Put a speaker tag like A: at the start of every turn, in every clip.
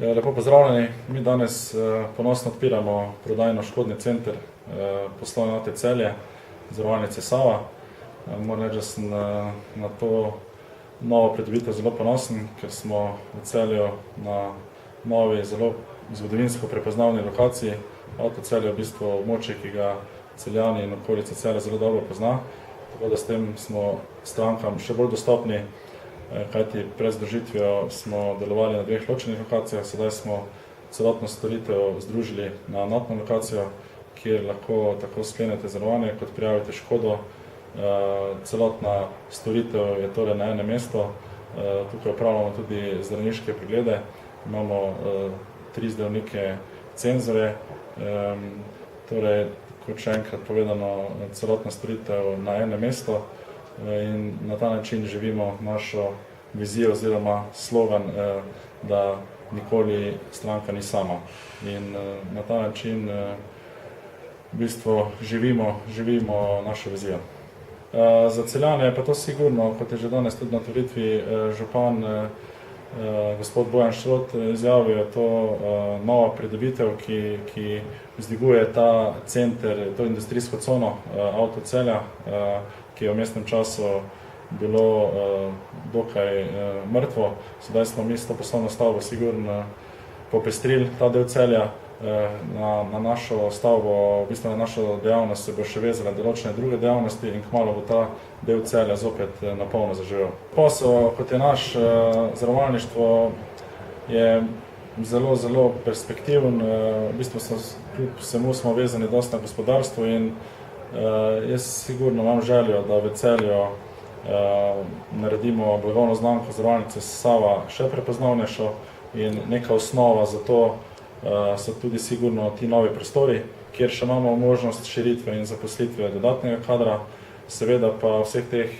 A: Lepo pozdravljeni. Mi danes ponosno odpiramo prodajno-škodni center poslovne enote Celje, Zavarovalnice Sava. Moram reči, da sem na to novo pridobitev zelo ponosen, ker smo v Celju na novi, zelo zgodovinsko prepoznavni lokaciji. Avto Celje je v bistvu območje, ki ga Celjani in okolica Celja zelo dobro pozna, tako da s tem smo strankam še bolj dostopni, kajti pred združitvijo smo delovali na dveh ločenih lokacijah, sedaj smo celotno storitev združili na enotno lokacijo, kjer lahko tako sklenete zavarovanje kot prijavite škodo. Celotna storitev je torej na enem mestu. Tukaj opravljamo tudi zdravniške preglede, imamo 3 zdravnike cenzorje, torej, kot še enkrat povedano, celotna storitev na enem mestu in na ta način živimo našo vizijo oziroma slogan, da nikoli stranka ni sama. In na ta način v bistvu živimo našo vizijo. Za Celjane je pa to sigurno, kot je že danes tudi na otvoritvi župan gospod Bojan Šrot izjavil, je to nova pridobitev, ki vzdiguje ta center, to industrijsko cono Avto Celja, ki je v vmesnem času bilo dokaj mrtvo. Sedaj smo mi s to poslovno stavbo sigurno popestrili ta del Celja. Na našo stavbo, v bistvu na našo dejavnost se bo še vezala določene druge dejavnosti in kmalu bo ta del Celja zopet na polno zaživel. Posel, kot je naš zavarovalništvo, je zelo, zelo perspektiven. V bistvu kljub vsemu smo vezani dosti na gospodarstvo in jaz sigurno imam željo, da v Celju naredimo blagovno znamko Zavarovalnice Sava še prepoznavnejšo in neka osnova za to so tudi sigurno ti novi prostori, kjer še imamo možnost širitve in zaposlitve dodatnega kadra. Seveda pa vseh teh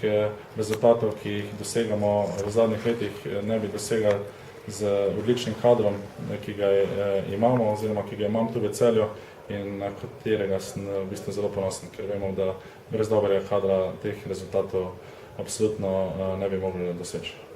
A: rezultatov, ki jih dosegamo v zadnjih letih, ne bi dosegali z odličnim kadrom, ki ga imamo oziroma ki ga imam tu v Celju in na katerega sem v bistvu zelo ponosen, ker vemo, da brez dobrega kadra teh rezultatov absolutno ne bi mogli doseči.